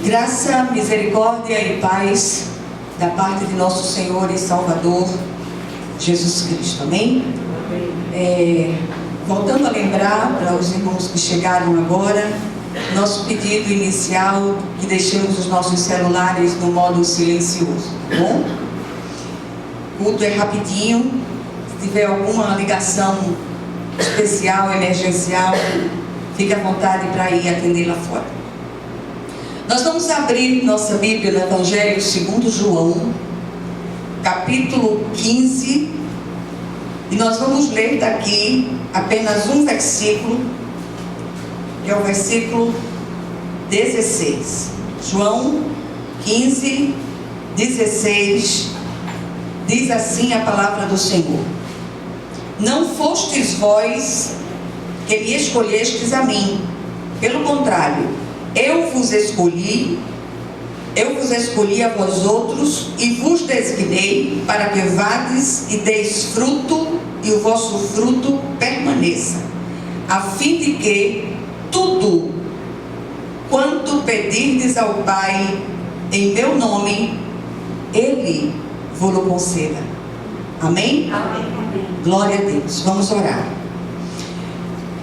Graça, misericórdia e paz da parte de nosso Senhor e Salvador Jesus Cristo, amém? Voltando a lembrar para os irmãos que chegaram agora, nosso pedido inicial, que deixemos os nossos celulares no modo silencioso, tá bom? O culto é rapidinho. Se tiver alguma ligação especial, emergencial, fique à vontade para ir atender lá fora. Nós vamos abrir nossa Bíblia no Evangelho segundo João, capítulo 15, e nós vamos ler daqui apenas um versículo, que é o versículo 16. João 15, 16, diz assim a palavra do Senhor: Não fostes vós que me escolhestes a mim, pelo contrário, eu vos escolhi a vós outros e vos designei para que vades e deis fruto e o vosso fruto permaneça, a fim de que tudo quanto pedirdes ao Pai em meu nome, Ele vos conceda. Amém? Amém. Glória a Deus. Vamos orar.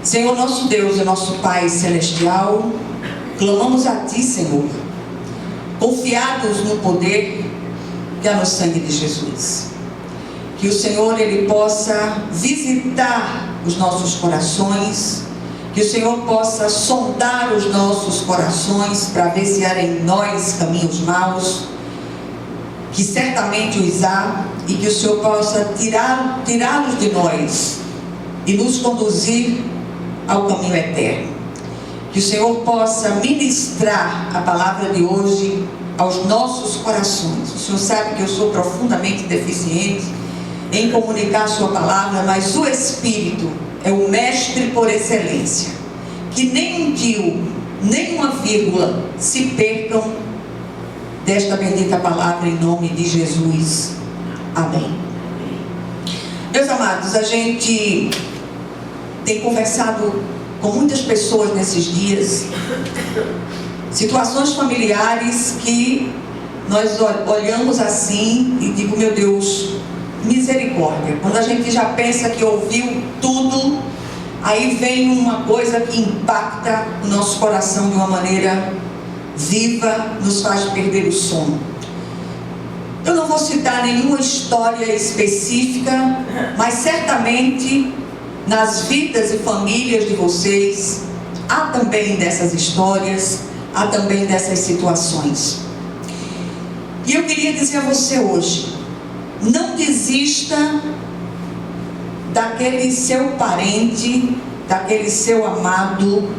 Senhor nosso Deus e nosso Pai Celestial, clamamos a Ti, Senhor, confiados no poder que há no sangue de Jesus. Que o Senhor, Ele possa visitar os nossos corações, que o Senhor possa sondar os nossos corações para ver se há em nós caminhos maus, que certamente os há, e que o Senhor possa tirá-los de nós e nos conduzir ao caminho eterno. Que o Senhor possa ministrar a palavra de hoje aos nossos corações. O Senhor sabe que eu sou profundamente deficiente em comunicar a sua palavra, mas o Espírito é o mestre por excelência. Que nem um tio, nem uma vírgula se percam desta bendita palavra em nome de Jesus. Amém. Meus amados, a gente tem conversado com muitas pessoas nesses dias, situações familiares que nós olhamos assim e digo, meu Deus, misericórdia. Quando a gente já pensa que ouviu tudo, aí vem uma coisa que impacta o nosso coração de uma maneira viva, nos faz perder o sono. Eu não vou citar nenhuma história específica, mas certamente nas vidas e famílias de vocês há também dessas histórias, há também dessas situações. E eu queria dizer a você hoje, não desista daquele seu parente, daquele seu amado,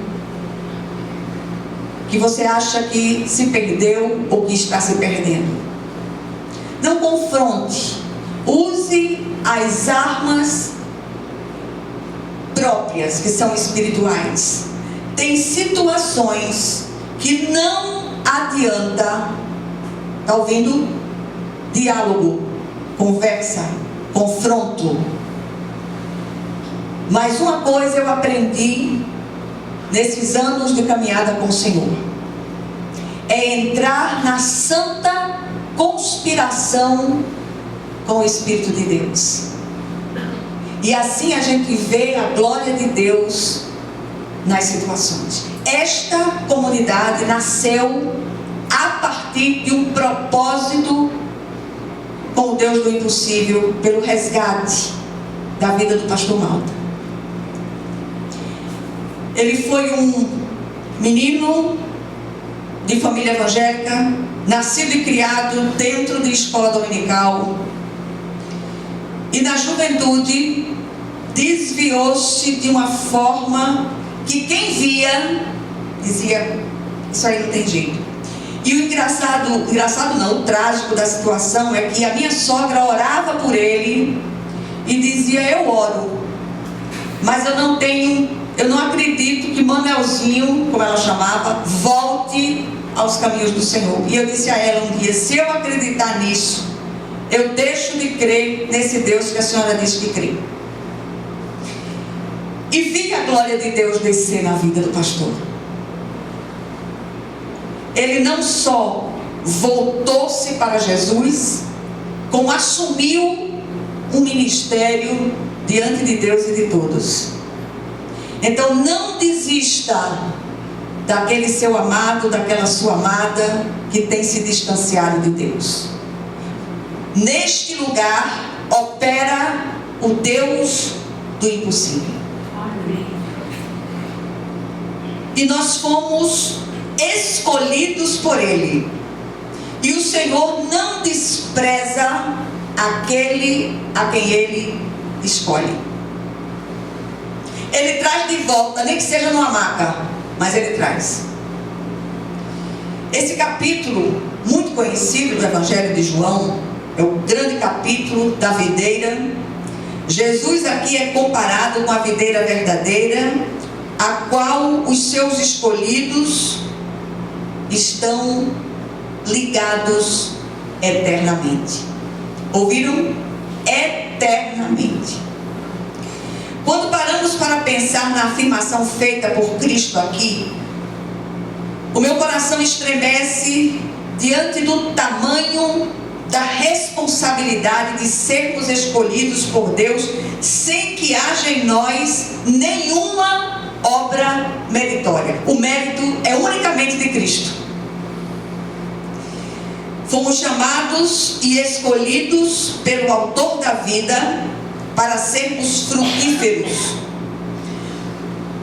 que você acha que se perdeu ou que está se perdendo. Não confronte, use as armas próprias, que são espirituais. Tem situações que não adianta, está ouvindo? Diálogo, conversa, confronto. Mas uma coisa eu aprendi nesses anos de caminhada com o Senhor, é entrar na santa conspiração com o Espírito de Deus. E assim a gente vê a glória de Deus nas situações. Esta comunidade nasceu a partir de um propósito com o Deus do impossível, pelo resgate da vida do pastor Malta. Ele foi um menino de família evangélica, nascido e criado dentro de escola dominical, e na juventude desviou-se de uma forma que quem via dizia, isso aí não tem jeito. E o engraçado não, o trágico da situação é que a minha sogra orava por ele e dizia, eu oro, mas eu não acredito que Manelzinho, como ela chamava, volte aos caminhos do Senhor. E eu disse a ela um dia: se eu acreditar nisso, eu deixo de crer nesse Deus que a senhora diz que crê. E vi a glória de Deus descer na vida do pastor. Ele não só voltou-se para Jesus, como assumiu um ministério diante de Deus e de todos. Então não desista daquele seu amado, daquela sua amada que tem se distanciado de Deus. Neste lugar opera o Deus do impossível. E nós fomos escolhidos por Ele. E o Senhor não despreza aquele a quem Ele escolhe. Ele traz de volta, nem que seja numa maca, mas Ele traz. Esse capítulo, muito conhecido do Evangelho de João, é o grande capítulo da videira. Jesus aqui é comparado com a videira verdadeira, a qual os seus escolhidos estão ligados eternamente. Ouviram? Eternamente. Quando paramos para pensar na afirmação feita por Cristo aqui, o meu coração estremece diante do tamanho da responsabilidade de sermos escolhidos por Deus, sem que haja em nós nenhuma obra meritória. O mérito é unicamente de Cristo. Fomos chamados e escolhidos pelo Autor da vida para sermos frutíferos.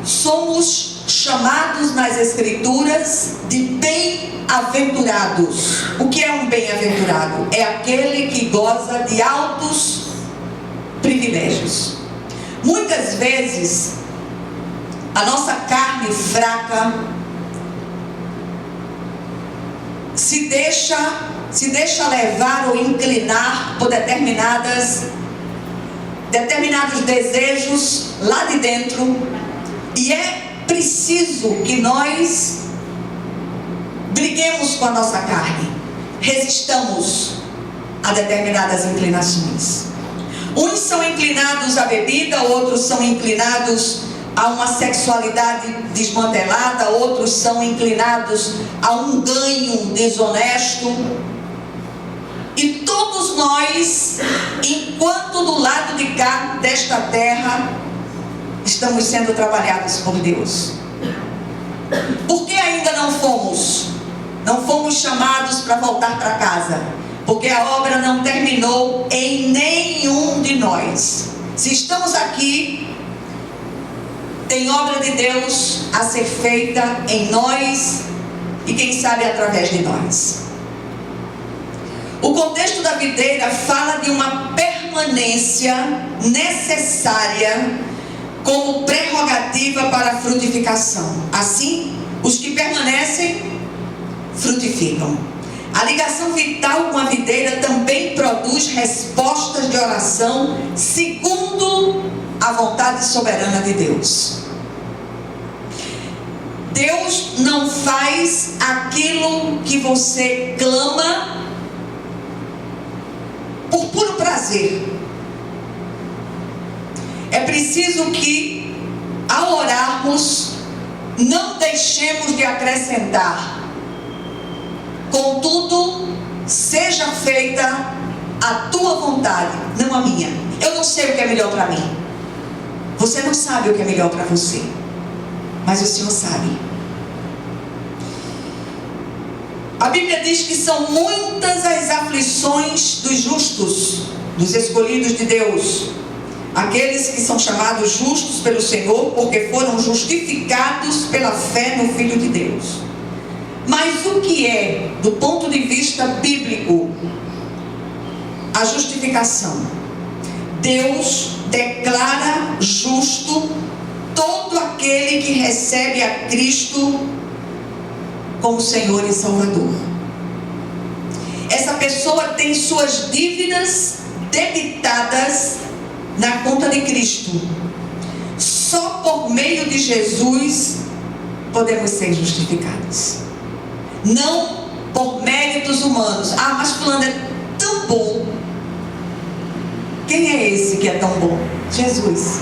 Somos chamados nas Escrituras de bem-aventurados. O que é um bem-aventurado? É aquele que goza de altos privilégios. Muitas vezes a nossa carne fraca se deixa levar ou inclinar por determinados desejos lá de dentro, e é preciso que nós briguemos com a nossa carne, resistamos a determinadas inclinações. Uns são inclinados à bebida, outros são inclinados a uma sexualidade desmantelada, outros são inclinados a um ganho desonesto. E todos nós, enquanto do lado de cá desta terra, estamos sendo trabalhados por Deus. Por que ainda não fomos chamados para voltar para casa? Porque a obra não terminou em nenhum de nós. Se estamos aqui, tem obra de Deus a ser feita em nós e quem sabe através de nós. O contexto da videira fala de uma permanência necessária como prerrogativa para a frutificação. Assim, os que permanecem frutificam. A ligação vital com a videira também produz respostas de oração segundo a vontade soberana de Deus. Deus não faz aquilo que você clama por puro prazer. É preciso que, ao orarmos, não deixemos de acrescentar: contudo, seja feita a tua vontade, não a minha. Eu não sei o que é melhor para mim. Você não sabe o que é melhor para você, mas o Senhor sabe. A Bíblia diz que são muitas as aflições dos justos, dos escolhidos de Deus, aqueles que são chamados justos pelo Senhor, porque foram justificados pela fé no Filho de Deus. Mas o que é, do ponto de vista bíblico, a justificação? Deus declara justo todo aquele que recebe a Cristo como Senhor e Salvador. Essa pessoa tem suas dívidas debitadas na conta de Cristo. Só por meio de Jesus podemos ser justificados. não por méritos humanos. Ah, mas fulano é tão bom. Quem é esse que é tão bom? Jesus.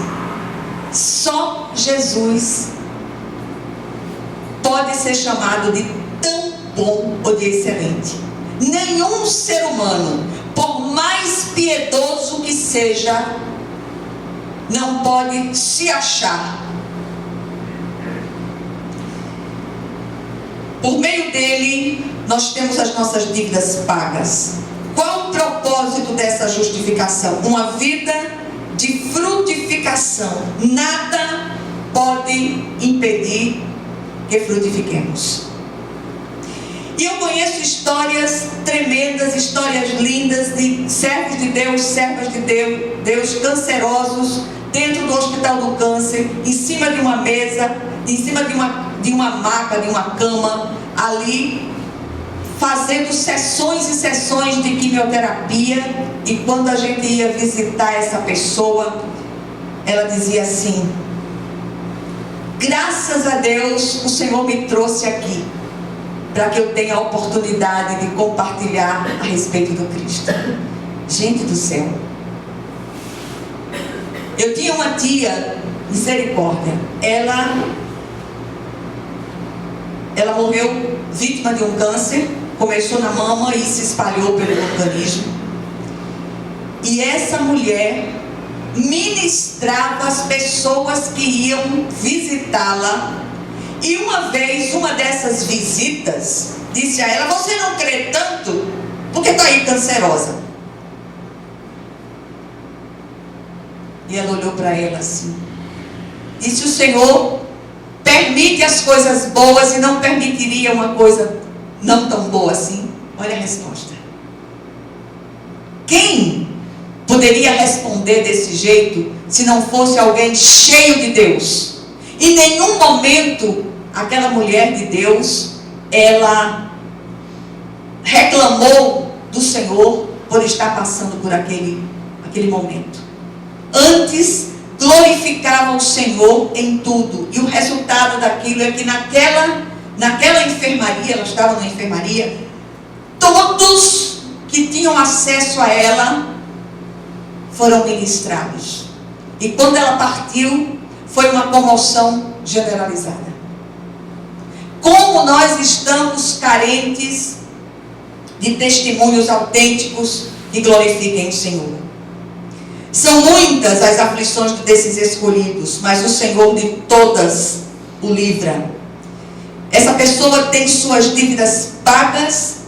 Só Jesus pode ser chamado de tão bom ou de excelente. Nenhum ser humano, por mais piedoso que seja, não pode se achar. Por meio dele, nós temos as nossas dívidas pagas. Qual o propósito dessa justificação? Uma vida de frutificação. Nada pode impedir que frutifiquemos. E eu conheço histórias tremendas, histórias lindas de servos de Deus, servas de Deus cancerosos, dentro do hospital do câncer, em cima de uma mesa, em cima de uma maca, de uma cama, ali, fazendo sessões e sessões de quimioterapia. E quando a gente ia visitar essa pessoa, ela dizia assim: graças a Deus o Senhor me trouxe aqui para que eu tenha a oportunidade de compartilhar a respeito do Cristo. Gente do céu, eu tinha uma tia, misericórdia, ela morreu vítima de um câncer, começou na mama e se espalhou pelo organismo. E essa mulher ministrava as pessoas que iam visitá-la. E uma vez, uma dessas visitas disse a ela: você não crê tanto? Porque está aí cancerosa. E ela olhou para ela assim, disse: o Senhor permite as coisas boas e não permitiria uma coisa não tão boa assim? Olha a resposta. Quem poderia responder desse jeito se não fosse alguém cheio de Deus? Em nenhum momento aquela mulher de Deus, ela reclamou do Senhor por estar passando por aquele momento. Antes, glorificava o Senhor em tudo. E o resultado daquilo é que naquela enfermaria, ela estava na enfermaria, todos que tinham acesso a ela foram ministrados. E quando ela partiu, foi uma comoção generalizada. Como nós estamos carentes de testemunhos autênticos que glorifiquem o Senhor. São muitas as aflições desses escolhidos, mas o Senhor de todas o livra. Essa pessoa tem suas dívidas pagas,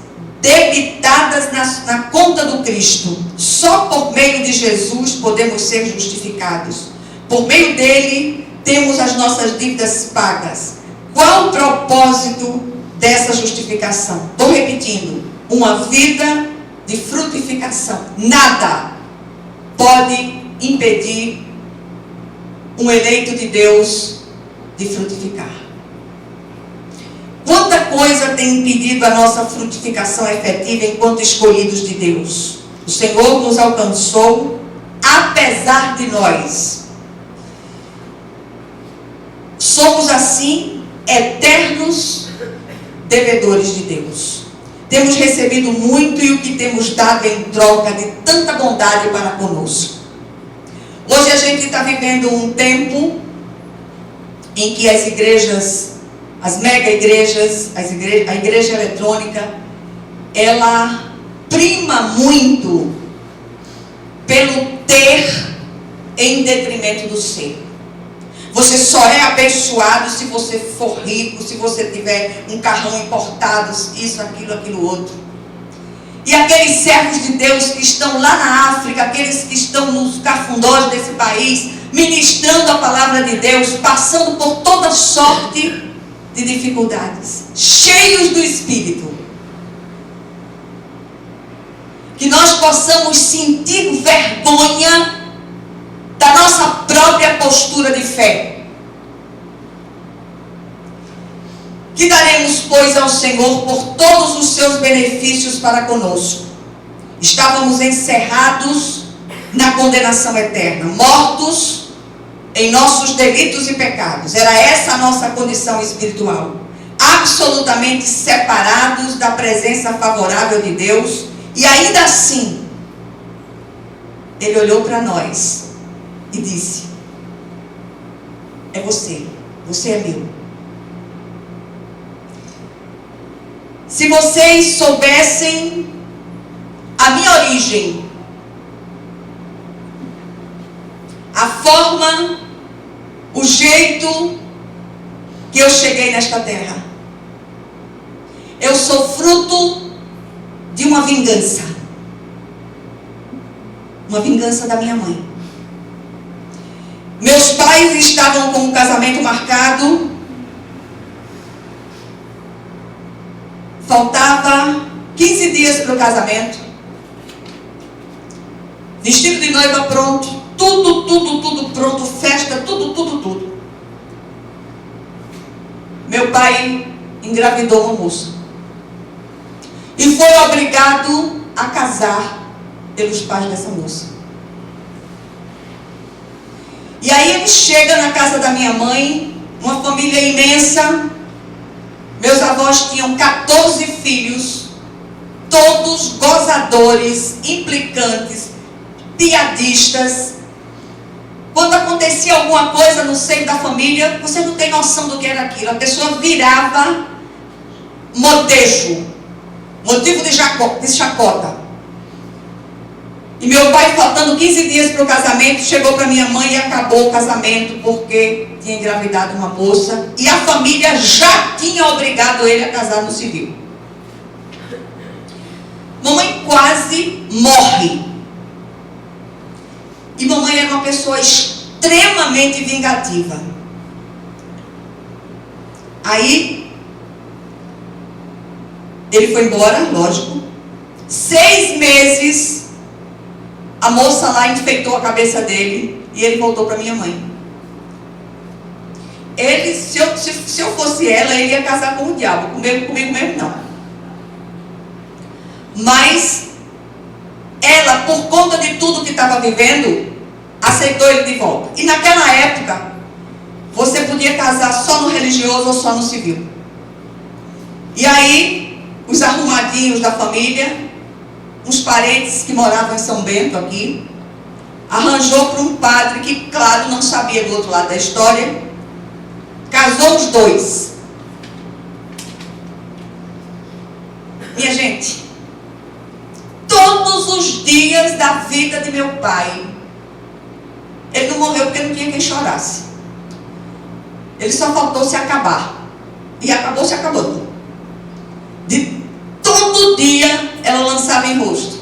debitadas na conta do Cristo. Só por meio de Jesus podemos ser justificados. Por meio dele temos as nossas dívidas pagas. Qual o propósito dessa justificação? Estou repetindo: uma vida de frutificação. Nada pode impedir um eleito de Deus de frutificar. Quanta coisa tem impedido a nossa frutificação efetiva enquanto escolhidos de Deus. O Senhor nos alcançou apesar de nós. Somos assim eternos devedores de Deus. Temos recebido muito e o que temos dado em troca de tanta bondade para conosco. Hoje a gente está vivendo um tempo em que as igrejas, as mega igrejas, a igreja eletrônica, ela prima muito pelo ter em detrimento do ser. Você só é abençoado se você for rico, se você tiver um carrão importado, isso, aquilo, outro. E aqueles servos de Deus que estão lá na África, aqueles que estão nos cafundós desse país, ministrando a palavra de Deus, passando por toda sorte de dificuldades, cheios do Espírito. Que nós possamos sentir vergonha da nossa própria postura de fé. Que daremos, pois, ao Senhor por todos os seus benefícios para conosco. Estávamos encerrados na condenação eterna, mortos em nossos delitos e pecados. Era essa a nossa condição espiritual. absolutamente separados da presença favorável de Deus, e ainda assim, Ele olhou para nós e disse: é você é meu. Se vocês soubessem a minha origem, a forma, o jeito que eu cheguei nesta terra. Eu sou fruto de uma vingança da minha mãe. Meus pais estavam com o casamento marcado, faltava 15 dias para o casamento, vestido de noiva pronto, tudo pronto, festa, tudo. Meu pai engravidou uma moça e foi obrigado a casar pelos pais dessa moça. E aí ele chega na casa da minha mãe, uma família imensa. Meus avós tinham 14 filhos, todos gozadores, implicantes, piadistas. Quando acontecia alguma coisa no seio da família, você não tem noção do que era aquilo. A pessoa virava motivo de chacota. E meu pai, faltando 15 dias para o casamento, chegou para minha mãe e acabou o casamento porque tinha engravidado uma moça e a família já tinha obrigado ele a casar no civil. Mamãe quase morre. E mamãe era uma pessoa extremamente vingativa. Aí, ele foi embora, lógico. 6 meses, a moça lá enfeitou a cabeça dele e ele voltou para minha mãe. Ele, se eu fosse ela, ele ia casar com o diabo. Comigo mesmo não. Mas ela, por conta de tudo que estava vivendo, aceitou ele de volta. E naquela época, você podia casar só no religioso ou só no civil. E aí, os arrumadinhos da família, uns parentes que moravam em São Bento aqui, arranjou para um padre que, claro, não sabia do outro lado da história, casou os dois. Minha gente, todos os dias da vida de meu pai, ele não morreu porque não tinha quem chorasse. Ele só faltou se acabar. E acabou se acabando. De todo dia ela lançava em rosto: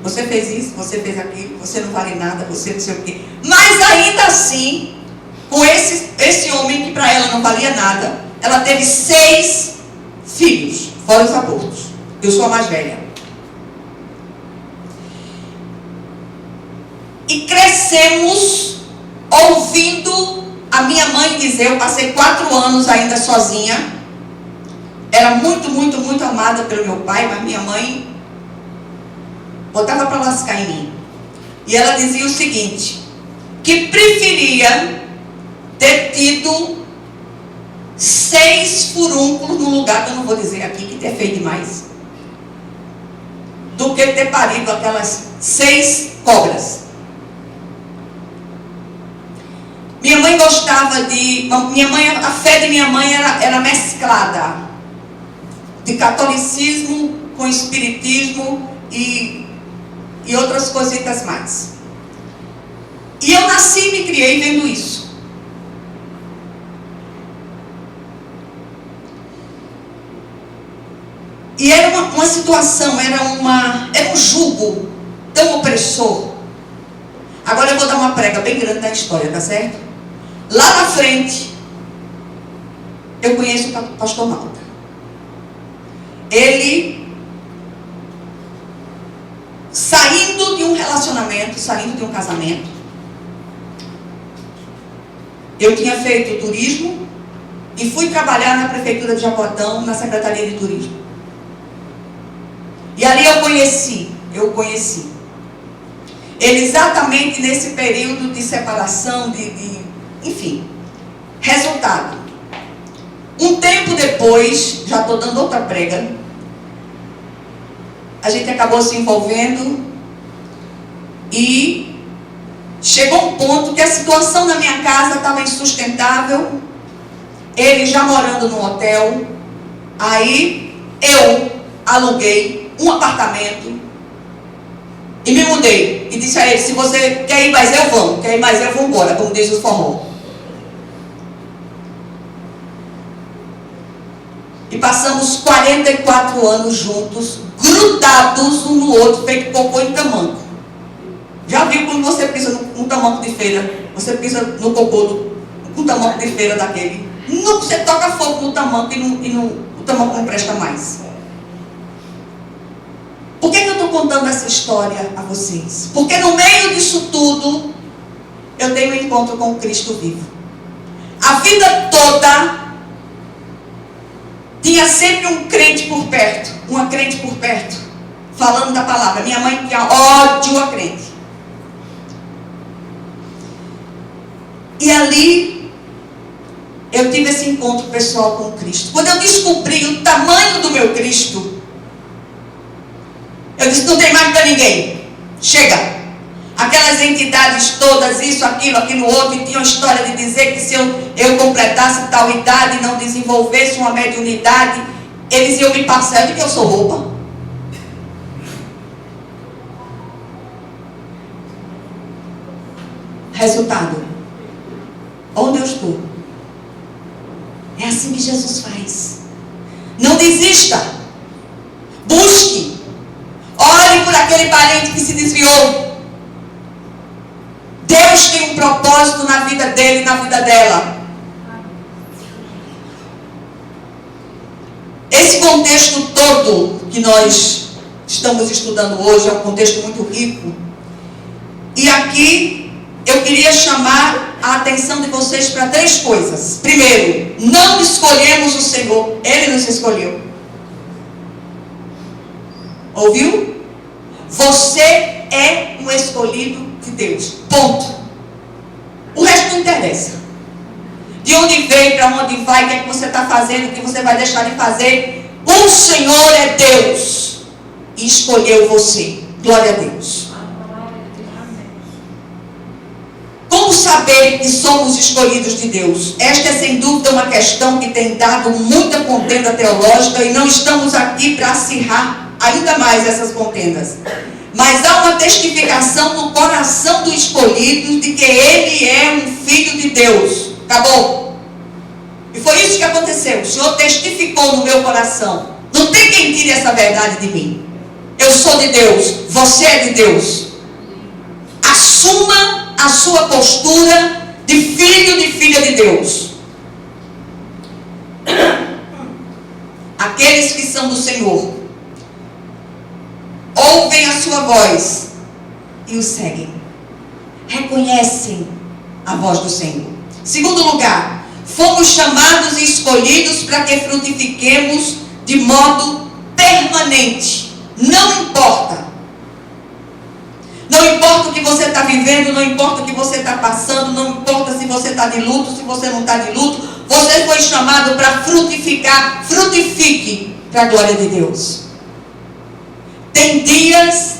você fez isso, você fez aquilo, você não vale nada, você não sei o quê. Mas ainda assim, com esse homem que para ela não valia nada, ela teve 6 filhos, fora os abortos. Eu sou a mais velha. E crescemos ouvindo a minha mãe dizer, eu passei 4 anos ainda sozinha. Era muito amada pelo meu pai, mas minha mãe botava para lascar em mim. E ela dizia o seguinte, que preferia ter tido 6 furúnculos num lugar que eu não vou dizer aqui, que é feio demais, do que ter parido aquelas 6 cobras. Minha mãe gostava de... a fé de minha mãe era mesclada de catolicismo com espiritismo e outras cositas mais. E eu nasci e me criei vendo isso. E era uma situação, era um jugo tão opressor. Agora eu vou dar uma prega bem grande da história, tá certo? Lá na frente, eu conheço o pastor Malta. Ele, saindo de um relacionamento, saindo de um casamento, eu tinha feito turismo e fui trabalhar na prefeitura de Jaboatão, na secretaria de turismo. E ali eu conheci. Ele exatamente nesse período de separação, enfim. Resultado. Um tempo depois, já estou dando outra prega, a gente acabou se envolvendo e chegou um ponto que a situação na minha casa estava insustentável, ele já morando no hotel. Aí eu aluguei um apartamento e me mudei. E disse a ele: se você quer ir mais eu vou, quer ir mais eu vou embora, como diz o forró. E passamos 44 anos juntos, grudados um no outro, feito cocô em tamanco. Já viu quando você pisa num tamanco de feira? Você pisa no cocô no tamanco de feira daquele. Nunca você toca fogo no tamanco o tamanco não presta mais. Por que eu estou contando essa história a vocês? Porque no meio disso tudo, eu tenho um encontro com o Cristo vivo. A vida toda tinha sempre um crente por perto, uma crente por perto, falando da palavra. Minha mãe tinha ódio a crente. E ali eu tive esse encontro pessoal com Cristo. Quando eu descobri o tamanho do meu Cristo, eu disse: não tem mais para ninguém, chega. Aquelas entidades todas, isso, aquilo outro, e tinha uma história de dizer que se eu completasse tal idade e não desenvolvesse uma mediunidade, eles iam me passar. Eu digo que eu sou roupa. Resultado: onde eu estou? É assim que Jesus faz. Não desista. Busque. Ore por aquele parente que se desviou. Deus tem um propósito na vida dele e na vida dela. Esse contexto todo que nós estamos estudando hoje é um contexto muito rico. E aqui eu queria chamar a atenção de vocês para 3 coisas. Primeiro, não escolhemos o Senhor, Ele nos escolheu. Ouviu? Você é um escolhido de Deus. Ponto. O resto não interessa. De onde veio, para onde vai, o que é que você está fazendo, o que você vai deixar de fazer. O Senhor é Deus e escolheu você. Glória a Deus. Como saber que somos escolhidos de Deus? Esta é sem dúvida uma questão que tem dado muita contenda teológica, e não estamos aqui para acirrar ainda mais essas contendas. Mas há uma testificação no coração do escolhido de que ele é um filho de Deus. Acabou. E foi isso que aconteceu. O Senhor testificou no meu coração. Não tem quem tire essa verdade de mim. Eu sou de Deus. Você é de Deus. Assuma a sua postura de filho, de filha de Deus. Aqueles que são do Senhor ouvem a sua voz e o seguem. Reconhecem a voz do Senhor. Segundo lugar, fomos chamados e escolhidos para que frutifiquemos de modo permanente. Não importa. Não importa o que você está vivendo, não importa o que você está passando, não importa se você está de luto, se você não está de luto. Você foi chamado para frutificar. Frutifique para a glória de Deus. Tem dias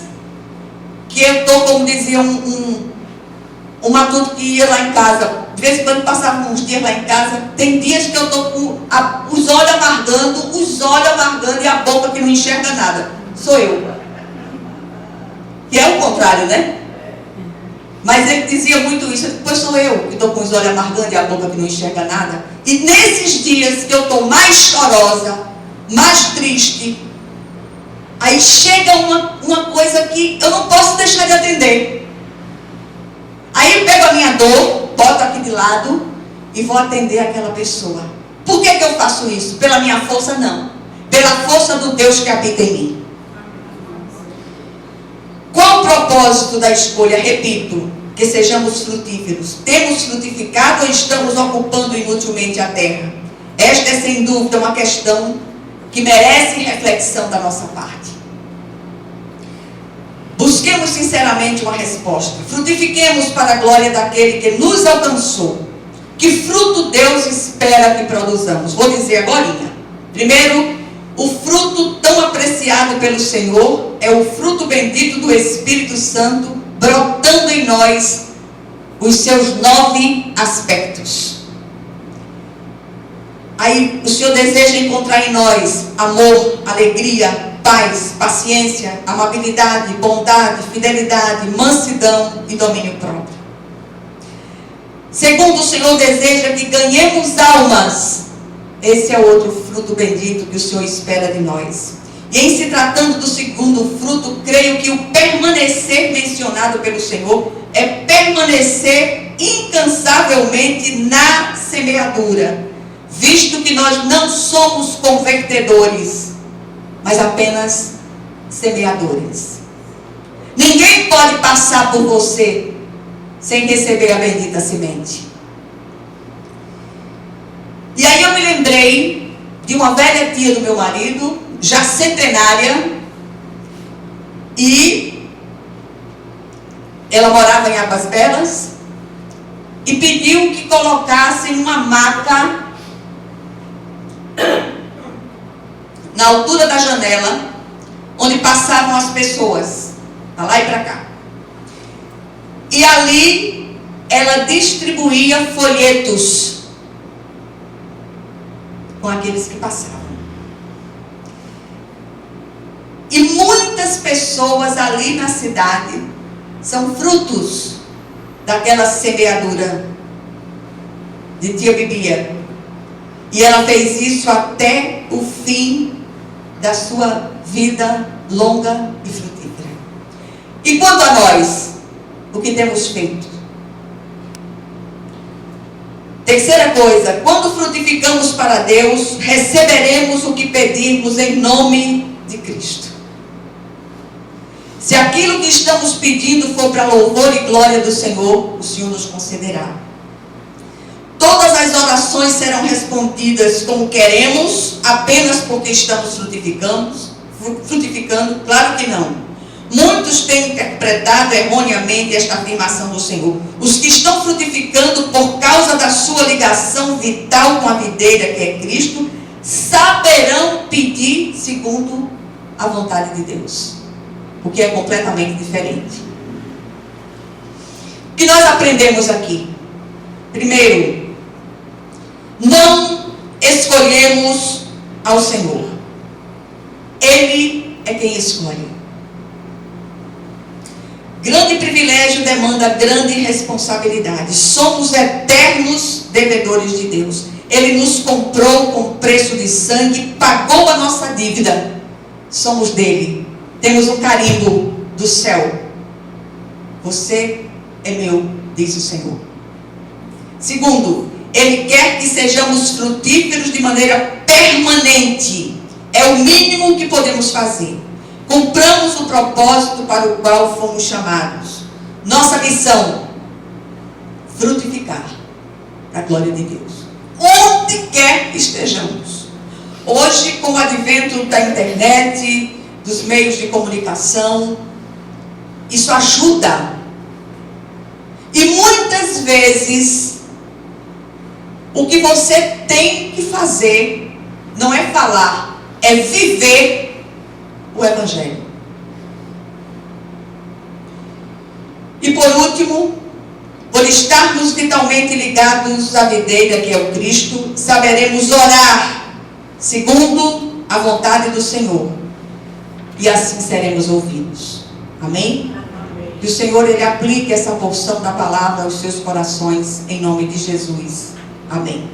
que eu estou, como dizia um matuto que ia lá em casa, de vez em quando passava uns dias lá em casa. Tem dias que eu estou com os olhos amargando e a boca que não enxerga nada. Sou eu. Que é o contrário, né? Mas ele dizia muito isso. Depois sou eu que estou com os olhos amargando e a boca que não enxerga nada. E nesses dias que eu estou mais chorosa, mais triste, aí chega uma coisa que eu não posso deixar de atender. Aí eu pego a minha dor, boto aqui de lado e vou atender aquela pessoa. Por que eu faço isso? Pela minha força? Não. Pela força do Deus que habita em mim. Qual o propósito da escolha? Repito, que sejamos frutíferos. Temos frutificado ou estamos ocupando inutilmente a terra? Esta é sem dúvida uma questão que merece reflexão da nossa parte. Busquemos sinceramente uma resposta. Frutifiquemos para a glória daquele que nos alcançou. Que fruto Deus espera que produzamos? Vou dizer agorinha. Primeiro, o fruto tão apreciado pelo Senhor é o fruto bendito do Espírito Santo, brotando em nós os seus 9 aspectos. Aí o Senhor deseja encontrar em nós amor, alegria, paz, paciência, amabilidade, bondade, fidelidade, mansidão e domínio próprio. Segundo, o Senhor deseja que ganhemos almas. Esse é outro fruto bendito que o Senhor espera de nós. E em se tratando do segundo fruto, creio que o permanecer mencionado pelo Senhor é permanecer incansavelmente na semeadura, visto que nós não somos convertedores, mas apenas semeadores. Ninguém pode passar por você sem receber a bendita semente. E aí eu me lembrei de uma velha tia do meu marido, já centenária, e ela morava em Águas Belas, e pediu que colocassem uma maca na altura da janela, onde passavam as pessoas, para lá e para cá. E ali ela distribuía folhetos com aqueles que passavam. E muitas pessoas ali na cidade são frutos daquela semeadura de tia Bibia. E ela fez isso até o fim da sua vida longa e frutífera. E quanto a nós, o que temos feito? Terceira coisa, quando frutificamos para Deus, receberemos o que pedirmos em nome de Cristo. Se aquilo que estamos pedindo for para louvor e glória do Senhor, o Senhor nos concederá. Todas as orações serão respondidas como queremos, apenas porque estamos frutificando? Claro que não. Muitos têm interpretado erroneamente esta afirmação do Senhor. Os que estão frutificando por causa da sua ligação vital com a videira que é Cristo, saberão pedir segundo a vontade de Deus, o que é completamente diferente. O que nós aprendemos aqui? Primeiro, não escolhemos ao Senhor. Ele é quem escolhe. Grande privilégio demanda grande responsabilidade. Somos eternos devedores de Deus. Ele nos comprou com preço de sangue, pagou a nossa dívida. Somos dele. Temos um carimbo do céu. Você é meu, diz o Senhor. Segundo, Ele quer que sejamos frutíferos de maneira permanente. É o mínimo que podemos fazer. Cumpramos o propósito para o qual fomos chamados. Nossa missão: frutificar para a glória de Deus, onde quer que estejamos. Hoje, com o advento da internet, dos meios de comunicação, isso ajuda. E muitas vezes, o que você tem que fazer não é falar, é viver o Evangelho. E por último, por estarmos vitalmente ligados à videira que é o Cristo, saberemos orar segundo a vontade do Senhor, e assim seremos ouvidos. Amém? Amém. Que o Senhor, Ele aplique essa porção da palavra aos seus corações, em nome de Jesus. Amém.